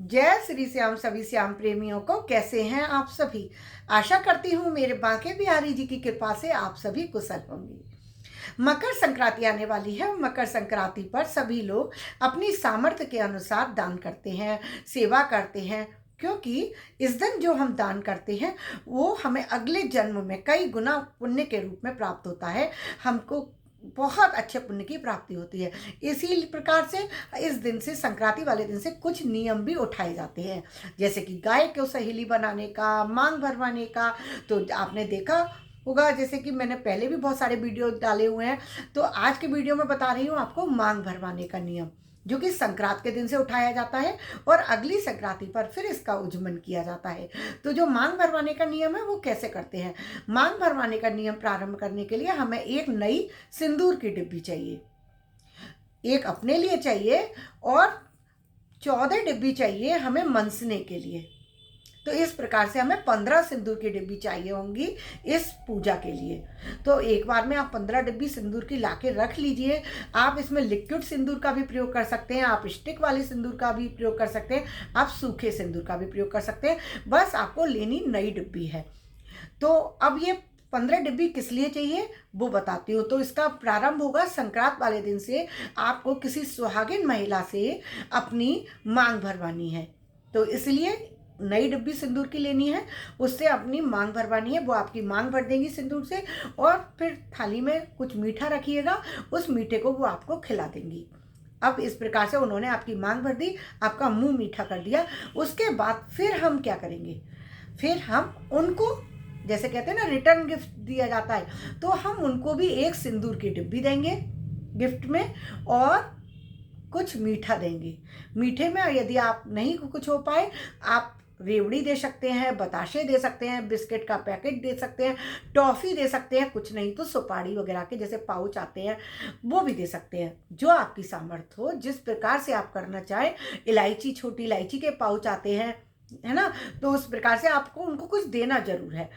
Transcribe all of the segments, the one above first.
जय श्री श्याम सभी श्याम प्रेमियों को। कैसे हैं आप सभी। आशा करती हूँ मेरे बांके बिहारी जी की कृपा से आप सभी कुशल होंगे। मकर संक्रांति आने वाली है। मकर संक्रांति पर सभी लोग अपनी सामर्थ्य के अनुसार दान करते हैं, सेवा करते हैं, क्योंकि इस दिन जो हम दान करते हैं वो हमें अगले जन्म में कई गुना पुण्य के रूप में प्राप्त होता है। हमको बहुत अच्छे पुण्य की प्राप्ति होती है। इसी प्रकार से इस दिन से, संक्रांति वाले दिन से, कुछ नियम भी उठाए जाते हैं, जैसे कि गाय को सहेली बनाने का, मांग भरवाने का। तो आपने देखा होगा, जैसे कि मैंने पहले भी बहुत सारे वीडियो डाले हुए हैं, तो आज के वीडियो में बता रही हूँ आपको मांग भरवाने का नियम, जो कि संक्रांत के दिन से उठाया जाता है और अगली संक्रांति पर फिर इसका उज्जमन किया जाता है। तो जो मांग भरवाने का नियम है वो कैसे करते हैं। मांग भरवाने का नियम प्रारंभ करने के लिए हमें एक नई सिंदूर की डिब्बी चाहिए, एक अपने लिए चाहिए और 14 डिब्बी चाहिए हमें मनसने के लिए। तो इस प्रकार से हमें 15 सिंदूर की डिब्बी चाहिए होंगी इस पूजा के लिए। तो एक बार में आप 15 डिब्बी सिंदूर की लाके रख लीजिए। आप इसमें लिक्विड सिंदूर का भी प्रयोग कर सकते हैं, आप स्टिक वाले सिंदूर का भी प्रयोग कर सकते हैं, आप सूखे सिंदूर का भी प्रयोग कर सकते हैं। बस आपको लेनी नई डिब्बी है। तो अब ये 15 डिब्बी किस लिए चाहिए वो बताती हूँ। तो इसका प्रारंभ होगा संक्रांत वाले दिन से। आपको किसी सुहागिन महिला से अपनी मांग भरवानी है, तो इसलिए नई डिब्बी सिंदूर की लेनी है, उससे अपनी मांग भरवानी है। वो आपकी मांग भर देंगी सिंदूर से और फिर थाली में कुछ मीठा रखिएगा, उस मीठे को वो आपको खिला देंगी। अब इस प्रकार से उन्होंने आपकी मांग भर दी, आपका मुंह मीठा कर दिया। उसके बाद फिर हम क्या करेंगे, फिर हम उनको, जैसे कहते हैं ना रिटर्न गिफ्ट दिया जाता है, तो हम उनको भी एक सिंदूर की डिब्बी देंगे गिफ्ट में और कुछ मीठा देंगे। मीठे में यदि आप नहीं कुछ हो पाए, आप रेवड़ी दे सकते हैं, बताशे दे सकते हैं, बिस्किट का पैकेट दे सकते हैं, टॉफ़ी दे सकते हैं, कुछ नहीं तो सुपारी वगैरह के जैसे पाउच आते हैं वो भी दे सकते हैं, जो आपकी सामर्थ्य हो, जिस प्रकार से आप करना चाहें। इलायची, छोटी इलायची के पाउच आते हैं, है ना, तो उस प्रकार से आपको उनको कुछ देना जरूर है।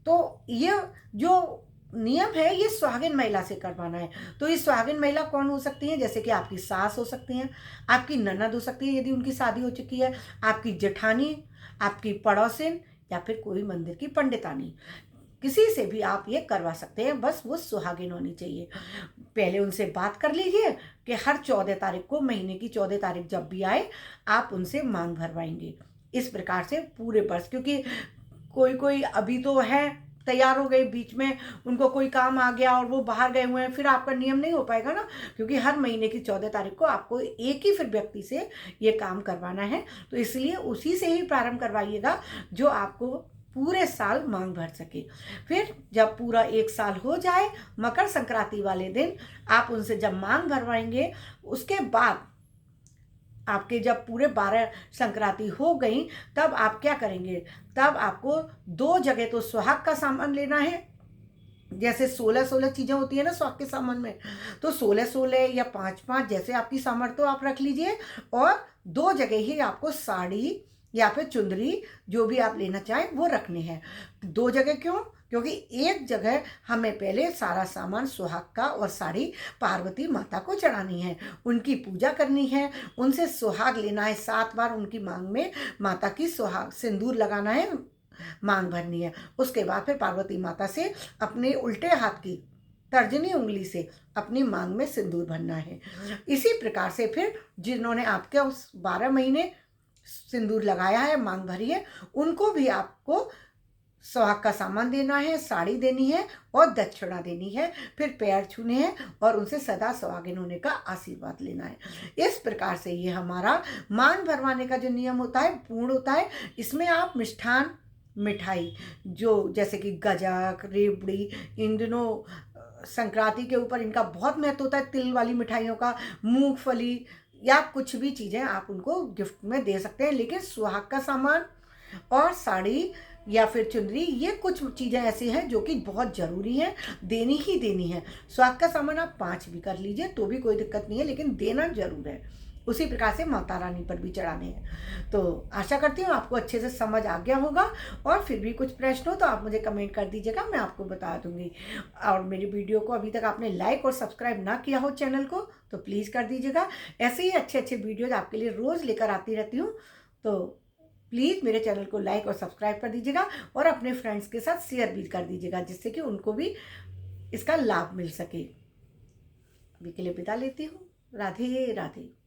तो ये जो नियम है ये सुहागिन महिला से करवाना है। तो ये सुहागिन महिला कौन हो सकती है, जैसे कि आपकी सास हो सकती हैं, आपकी ननद हो सकती है यदि उनकी शादी हो चुकी है, आपकी जेठानी, आपकी पड़ोसिन, या फिर कोई मंदिर की पंडितानी, किसी से भी आप ये करवा सकते हैं। बस वो सुहागिन होनी चाहिए। पहले उनसे बात कर लीजिए कि हर 14 तारीख को, महीने की 14 तारीख जब भी आए, आप उनसे मांग भरवाएंगे। इस प्रकार से पूरे वर्ष, क्योंकि कोई कोई अभी तो है तैयार हो गए, बीच में उनको कोई काम आ गया और वो बाहर गए हुए हैं, फिर आपका नियम नहीं हो पाएगा ना, क्योंकि हर महीने की 14 तारीख को आपको एक ही फिर व्यक्ति से ये काम करवाना है। तो इसलिए उसी से ही प्रारंभ करवाइएगा जो आपको पूरे साल मांग भर सके। फिर जब पूरा एक साल हो जाए, मकर संक्रांति वाले दिन आप उनसे जब मांग भरवाएंगे, उसके बाद आपके जब पूरे 12 संक्रांति हो गई, तब आप क्या करेंगे, तब आपको 2 जगह तो सुहाग का सामान लेना है। जैसे 16-16 चीज़ें होती है ना सुहाग के सामान में, तो 16-16 या 5-5 जैसे आपकी सामर्थ्य आप रख लीजिए। और 2 जगह ही आपको साड़ी या फिर चुंदरी, जो भी आप लेना चाहें वो रखने हैं। 2 जगह क्यों, क्योंकि एक जगह हमें पहले सारा सामान सुहाग का और साड़ी पार्वती माता को चढ़ानी है, उनकी पूजा करनी है, उनसे सुहाग लेना है 7 बार, उनकी मांग में माता की सुहाग सिंदूर लगाना है, मांग भरनी है। उसके बाद फिर पार्वती माता से अपने उल्टे हाथ की तर्जनी उंगली से अपनी मांग में सिंदूर भरना है। इसी प्रकार से फिर जिन्होंने आपके उस 12 महीने सिंदूर लगाया है, मांग भरी है, उनको भी आपको सुहाग का सामान देना है, साड़ी देनी है और दक्षिणा देनी है, फिर पैर छूने हैं और उनसे सदा सुहागिन होने का आशीर्वाद लेना है। इस प्रकार से ये हमारा मांग भरवाने का जो नियम होता है पूर्ण होता है। इसमें आप मिष्ठान, मिठाई, जो जैसे कि गजक, रेवड़ी, इन दिनों संक्रांति के ऊपर इनका बहुत महत्व होता है, तिल वाली मिठाइयों का, मूंगफली या कुछ भी चीज़ें आप उनको गिफ्ट में दे सकते हैं। लेकिन सुहाग का सामान और साड़ी या फिर चुंदरी, ये कुछ चीज़ें ऐसी हैं जो कि बहुत ज़रूरी हैं, देनी ही देनी है। सुहाग का सामान आप 5 भी कर लीजिए तो भी कोई दिक्कत नहीं है, लेकिन देना जरूर है। उसी प्रकार से माता रानी पर भी चढ़ाने हैं। तो आशा करती हूँ आपको अच्छे से समझ आ गया होगा, और फिर भी कुछ प्रश्न हो तो आप मुझे कमेंट कर दीजिएगा, मैं आपको बता दूंगी। और मेरी वीडियो को अभी तक आपने लाइक और सब्सक्राइब ना किया हो चैनल को, तो प्लीज़ कर दीजिएगा। ऐसे ही अच्छे अच्छे वीडियोज़ आपके लिए रोज़ लेकर आती रहती हूँ। तो प्लीज़ मेरे चैनल को लाइक और सब्सक्राइब कर दीजिएगा और अपने फ्रेंड्स के साथ शेयर भी कर दीजिएगा, जिससे कि उनको भी इसका लाभ मिल सके। अभी के लिए विदा लेती हूँ। राधे राधे।